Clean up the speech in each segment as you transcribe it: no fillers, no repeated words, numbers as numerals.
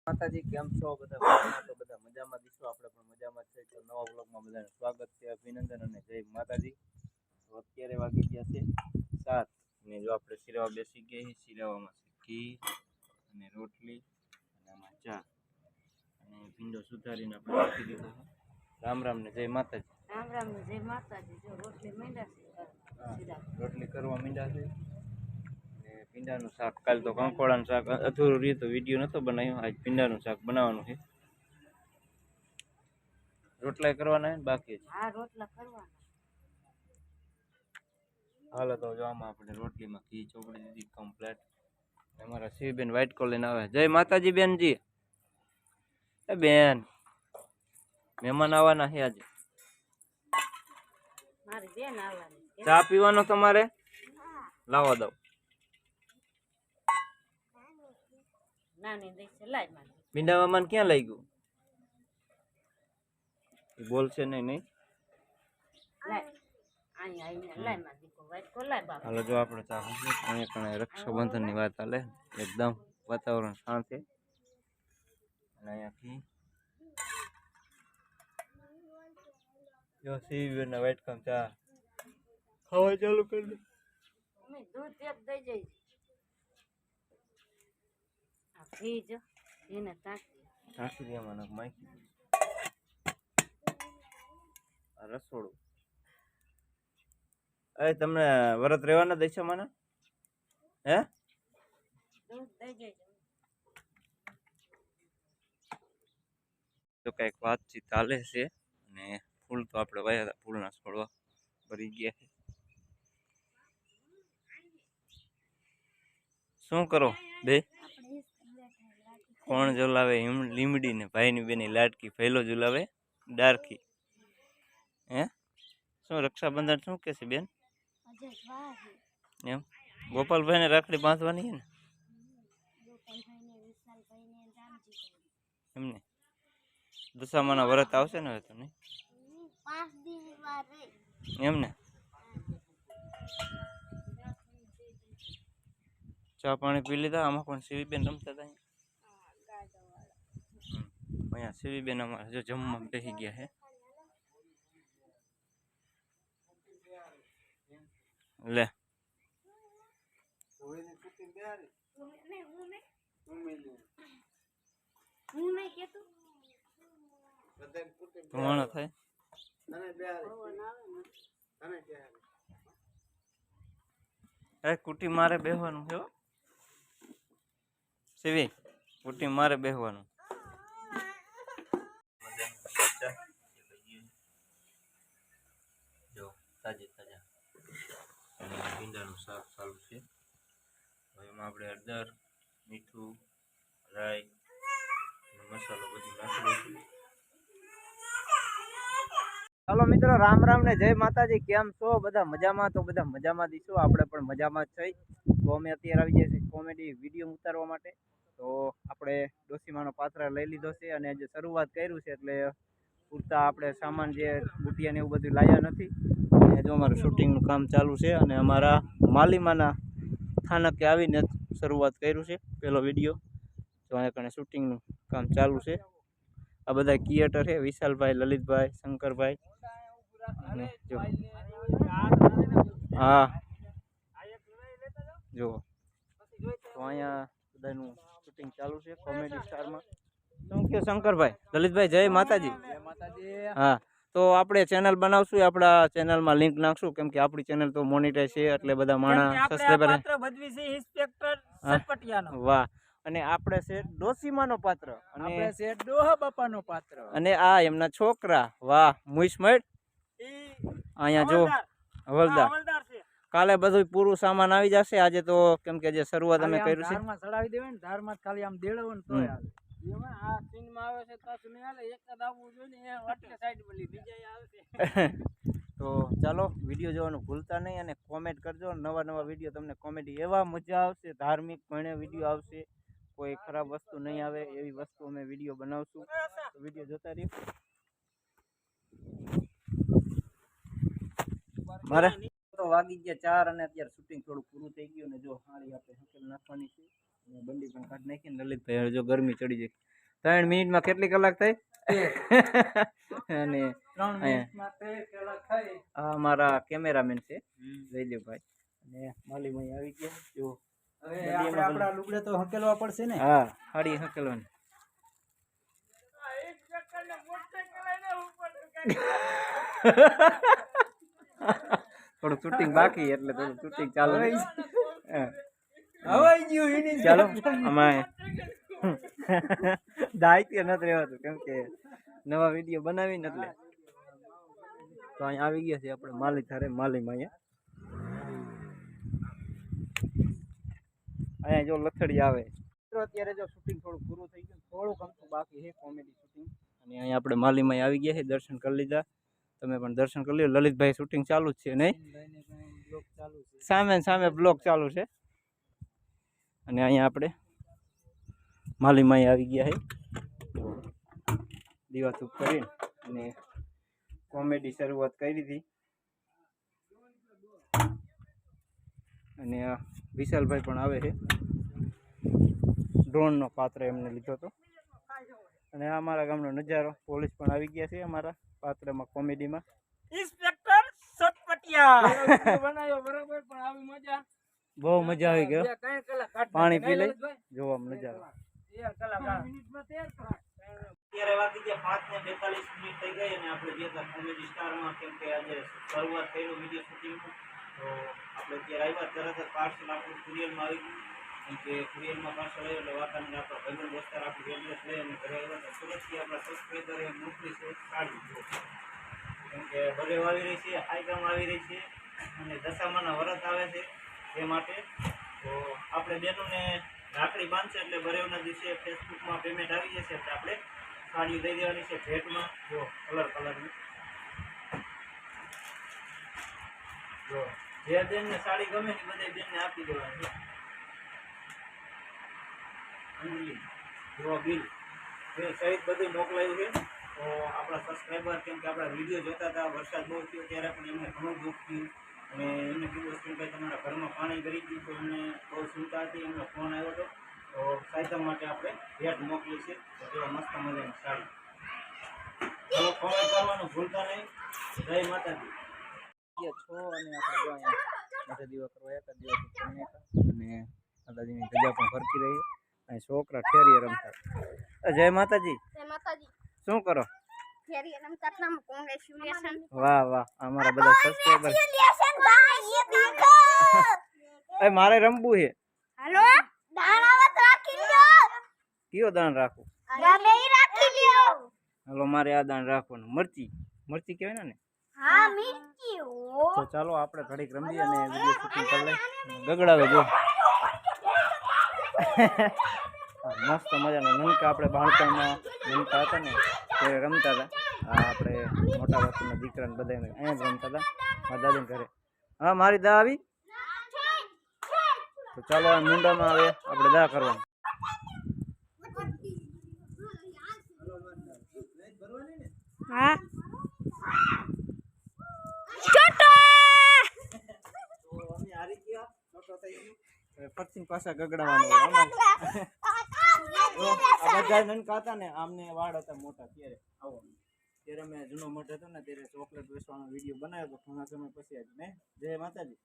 માતાજી કેમ છો બધા મજામાં? તો બધા મજામાં દીશો, આપણે પણ મજામાં છે. તો નવા બ્લોગમાં બધાને સ્વાગત છે, અભિનંદન અને જય માતાજી. તો અત્યારે વાગી ગયા છે 7 ને જો આપણે શિરાવા બેસી ગયા છીએ. શિરાવામાં છે ઘી અને રોટલી અને આમાં ચા અને ભીંડો સુધારીને આપણે રાખી દીધો. રામ રામ ને જય માતાજી. રામ રામ ને જય માતાજી. જો રોટલી માંડ્યા છે, રોટલી કરવા માંડ્યા છે. ભીંડાનું શાક, કાલ તો કંકોડાનું શાક અધૂરું રહ્યું તો વિડીયો નતો બનાવ્યો. આજ ભીંડાનું શાક બનાવવાનું છે. રોટલા કરવાના છે બાકી છે. હા, રોટલા કરવાના. હાલો તો જો આમાં આપણે રોટલીમાં ઘી ચોપડી દીધી કમ્પ્લેટ. અમારા શિવબેન વ્હાઈટ કોલ લઈને આવે. જય માતાજી બેનજી. એ બેન મહેમાન આવવાના છે આજે. મારી બેન આવવાની. ચા પીવાનો તમારે? લાવો દઉં. નાની દઈ છે, લાઈ મારી. ભીંડામાં ક્યાં લઈ ગયું? બોલશે નહીં. હાલો જો આપણે ચા અહીંયા રક્ષાબંધન ની વાત હાલે. એકદમ વાતાવરણ શાંત છે અને અહીંયાથી જો સીવી ને વાઈટ કામ ચા ખાવા ચાલુ કરી દે. દૂધ એક દઈ જઈ. આ ઘી જો એને ટાંકી દેવાના માખી આ રસોડું. એ તમને વરત રહેવાના દઈશો મને? હે દૂધ દઈ જઈ. તો કઈક વાતચીત ચાલે છે અને ફૂલ તો આપણે વાયા હતા, ફૂલના છોડવા ભરી ગયા છે. શું કરો બે? કોણ ઝુલાવે લીમડી ને ભાઈની બેની લાડકી પહેલો ઝુલાવે ડારકી. હે શું રક્ષાબંધન શું કે છે બેન? એમ ગોપાલભાઈ ને રાખડી બાંધવાની છે ને એમને? દશામાના વ્રત આવશે ને હવે તો નહીં એમને? ચા પાણી પી લીધા? આમાં પણ સીવીબેન રમતા હતા. અહીંયા સીવીબેન અમારે જો જમવા બેસી ગયા છે. લે ધુમાણો થાય. કુટી મારે બેહવાનું છે. સીવી કુટી મારે બેહવાનું. જો તાજા તાજા ભીંડાનું શાક ચાલુ છે. એમાં આપણે હળદર, મીઠું, રાઈ, મસાલો બધું નાખી દઈશું. ચાલો મિત્રો, રામ રામ ને જય માતાજી. કેમ છો બધા મજામાં? તો બધા મજામાં દીશું, આપણે પણ મજામાં જ છે. તો અમે અત્યારે આવી જાય છે કોમેડી વિડીયો ઉતારવા માટે. તો આપણે ડોસીમાનો પાત્ર લઈ લીધો છે અને જે શરૂઆત કર્યું છે એટલે પૂરતા આપણે સામાન જે બુટિયા ને એવું બધું લાવ્યા નથી. જો અમારું શૂટિંગનું કામ ચાલુ છે અને અમારા માલીમાના સ્થાનકે આવીને શરૂઆત કર્યું છે પેલો વિડીયો. તો અહીંયા કણે શૂટિંગનું કામ ચાલુ છે. આ બધા ક્રિએટર છે, વિશાલભાઈ, લલિતભાઈ, શંકરભાઈ. જો હા જો તો અહીંયા બધાનું શૂટિંગ ચાલુ છે કોમેડી સ્ટારમાં. શું કહો શંકરભાઈ, લલિતભાઈ? જય માતાજી. હા, તો આપણે ચેનલ બનાવશું, આપણા ચેનલમાં લિંક નાખશું, કેમ કે આપણી ચેનલ તો મોનિટાઈઝ છે એટલે બધા માણસ સબસ્ક્રાઇબર. વાહ. અને આપણે છે ડોસીમાનો પાત્ર અને છે ડોહા બાપાનો પાત્ર અને આ એમના છોકરા. વાહ મુઈસમડ. અહીંયા જો હવલદાર. કાલે બધું પૂરું સામાન આવી જશે આજે તો, કેમ કે જે શરૂઆત અમે કર્યું છે ધારમાં ચડાવી દેવાય ને, ધારમાં ખાલી આમ દેડવો ને તોય આવે. એમાં આ સીનમાં આવે છે પાછું નહીં હાલે, એક જ આવવું જોઈએ ને, એ એટલે સાઈડ બલી બીજા આવે છે. તો ચાલો વિડીયો જોવાનું ભૂલતા નહીં અને કોમેન્ટ કરજો. નવા નવા વિડીયો તમને કોમેડી એવા મજા આવશે, ધાર્મિક ઘણે વિડીયો આવશે, કોઈ ખરાબ વસ્તુ નહીં આવે એવી વસ્તુ અમે વિડીયો બનાવશું. તો વિડીયો જોતા રહીએ. મારે તો વાગી ગયા 4 અને અત્યારે શૂટિંગ થોડું પૂરું થઈ ગયું ને જો હારી આપણે હકેલ નાખવાની છે અને બંડી પણ કાઢી નાખી ને લલિતભાઈ જો ગરમી ચડી જાય 3 મિનિટમાં કેટલી કલાક થઈ? અને 3 મિનિટમાં 13 કલાક થઈ. આ અમારા કેમેરામેન છે જયદેવભાઈ અને માલીભાઈ આવી ગયા જો. હવે આપણે આપણા લુગડા તો હકેલવા પડશે ને. હા હાડી હકેલવાની. થોડું શૂટિંગ બાકી એટલે થોડું શૂટિંગ ચાલુ. હવાઈ ગયું એની. ચાલો અમારે દાયિત્વ નથી રહેવાતું કેમ કે નવા વિડીયો બનાવીને એટલે તો અહીંયા આવી ગયા છે આપણે માલી થારે માલીમાં અહીંયા જો લથડી આવે અત્યારે જો શૂટિંગ થોડું પૂરું થઈ ગયું થોડુંક અમથું બાકી છે કોમેડી શૂટિંગ અને અહીંયા આપણે માલીમાં આવી ગયા છે દર્શન કરી લીધા તમે પણ દર્શન કરી લ્યો લલિતભાઈ શૂટિંગ ચાલુ જ છે નહીં સામે સામે બ્લોગ ચાલુ છે અને અહીંયા આપણે માલીમાં આવી ગયા છે દીવા ધૂપ કરીને અને કોમેડી શરૂઆત કરી હતી અને આ વિશાલભાઈ પણ આવે છે ડ્રોનનો પાત્ર એમને લીધો હતો અને આ અમારા ગામનો નજારો પોલીસ પણ આવી ગયા છે અમારા પાત્રમાં કોમેડીમાં ઇન્સ્પેક્ટર સટપટિયા બનાવ્યો બરોબર પણ આવી મજા બહુ મજા આવી ગયો પાણી પી લઈ જોવામાં નજારો અત્યારે વાગી ગયા 5 ને 42 મિનિટ થઈ ગઈ અને આપણે જે કોમેડી સ્ટારમાં કેમ કે આજે શરૂઆત થયેલું વિડીયો શૂટિંગનું તો આપણે અત્યારે આવ્યા તરત જ પાર્સલ આપણું કુરિયરમાં આવી ગયું કેમ કે કુરિયરમાં પાર્સલ આવ્યું એટલે વાતાવરણ આપણો ભાઈબંધ દોસ્તાર આપણું એડ્રેસ લઈ અને ઘરે આવ્યા તો સુરતથી આપણા સબસ્ક્રાઈબરે મોકલી છે સાડી કેમ કે ભલે આવી રહી છે હાઈગામ આવી રહી છે અને દશામાના વ્રત આવે છે તે માટે તો આપણે બેનોને રાખડી બાંધશે એટલે બરેવના દિવસે ફેસબુકમાં પેમેન્ટ આવી જશે એટલે આપણે સાડી દઈ દેવાની છે ભેટમાં જો કલરની જો જે બેનને સાડી ગમે એ બધી બેનને આપી દેવાની છે અંજલી જો બિલ એ સહિત બધું મોકલાયું છે તો આપણા સબસ્ક્રાઈબર કેમ કે આપણા વિડીયો જોતા હતા વરસાદ બહુ થયો ત્યારે પણ એમને ઘણું દુઃખ થયું અને એમને કીધું કે ભાઈ તમારા ઘરમાં પાણી કરી દીધું તો એમને બહુ ચિંતા હતી એમનો ફોન આવ્યો હતો તો સાયકલ માટે આપણે ભેટ મોકલી છે તો તેવા મસ્ત મજાની સાડી ચાલો કોમેન્ટ કરવાનું ભૂલતા નહીં જય માતાજી છો અને આપણે જો અહીંયા બધા દીવા કરવા આવ્યા દીવા અને માતાજીની ધજા પણ ફરકી રહી અને છોકરા ઠેરીએ રમતા જય માતાજી શું કરો વાહ વાહ અમારા બધા સબસ્ક્રાઇબર એ મારે રમવું છે હાલો દાણાવત રાખી લ્યો કયો દાણ રાખું ગમે ઈ રાખી લ્યો હાલો મારે આ દાણ રાખવાનું મરચી મરચી કહેવાય ને હા મિર્ચી ઓ તો ચાલો આપણે ઘડીક રમીએ અને વિડિયો શૂટિંગ કરી લઈએ ગગડાવે જો મસ્ત મજાના નનકા આપણે બાળપણમાં રમતા હતા ને ત્યારે રમતા હતા આપણે મોટા બાપુના દીકરાને બધા અહીંયા જ રમતા હતા મારા દાદાને ઘરે હા મારી દા આવી તો ચાલો આ મુંડામાં આવે આપણે દા કરવાનું હા પછી પાછા ગગડાવાનું બધા નનકા હતા ને આમને વાળ હતા મોટા ત્યારે આવો ત્યારે મેં જૂનો મોટો હતો ને ત્યારે ચોકલેટ વેચવાનો વિડીયો બનાવ્યો હતો ઘણા સમય પછી આજ ને જય માતાજી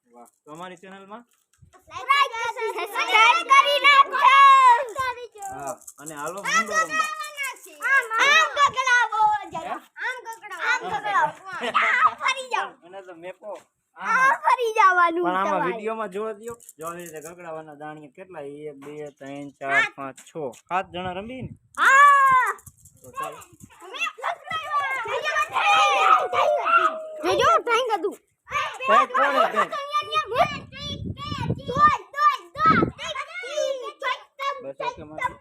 વાહ તો અમારી ચેનલમાં સબસ્ક્રાઇબ કરી નાખો હા અને હાલો મુંડો રમવા આમ ગગડાવો જરા આમ ગગડાવો ફરી જાવ અને તો મેપો ફરી જવાનું પણ આમાં વિડીયોમાં જોવા દયો જો આવી રીતે ગગડાવાના દાણિયા કેટલા 1 2 3 4 5 6 7 જણા રમી ને હા તો ચાલો જો ટાઈમ કદું કઈ કોણ છે બસ ઓકે મારી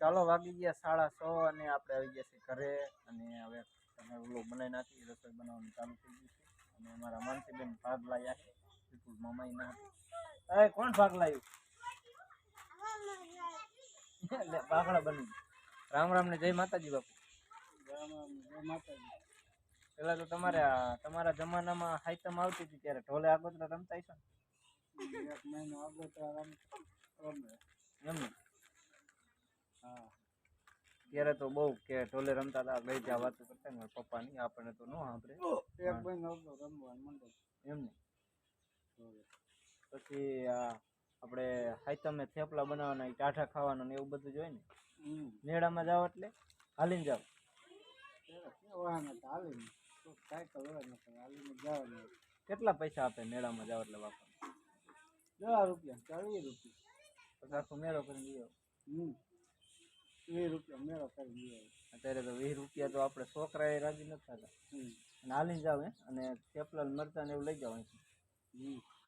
ચાલો વાગી ગયા 6:30 અને આપણે આવી ગયા છે ઘરે અને હવે તમે વ્લોગ બનાવી નાખી રસોઈ બનાવવાનું ચાલુ થઈ ગયું છે અને અમારા માનસીબેન ભાગ લાવ્યા છે વિપુલ મામાઈ ના એ કોણ ભાગ લાવ્યું લે બાગડા બની રામ રામ ને જય માતાજી બાપુ રામ રામ જય માતાજી પેલા તો તમારા જમાનામાં હાઈતમ આવતી હતી ત્યારે ઢોલે આગોતરા રમતા હશો ને 1 મહિનો આગોતરા રમે એમ ત્યારે તો બહુ કે ઢોલે રમતા હતા લઈ જા વાતો કરતા ને પપ્પાની આપણને તો ન સાંભળે એક ભાઈ નહોતો રમવાનું મંડળ એમ ને પછી આપણે હાઈતમે થેપલા બનાવવાના ઈ ટાઢા ખાવાના ને એવું બધું જ હોય ને મેળામાં જાવ એટલે હાલીને જાવ હાલીને સાયકલ હોય ને હાલીને જવાનું કેટલા પૈસા આપે મેળામાં જાવ એટલે બાપા 10 રૂપિયા 40 રૂપિયા પછી આખો મેળો કરીને લઈ આવો 20 રૂપિયા મેળો કરી લઈએ અત્યારે તો 20 રૂપિયા તો આપણે છોકરા એ રાજી નથી થતા અને હાલીને જાવ અને થેપલા મરચાં ને એવું લઈ જાવ અહીંથી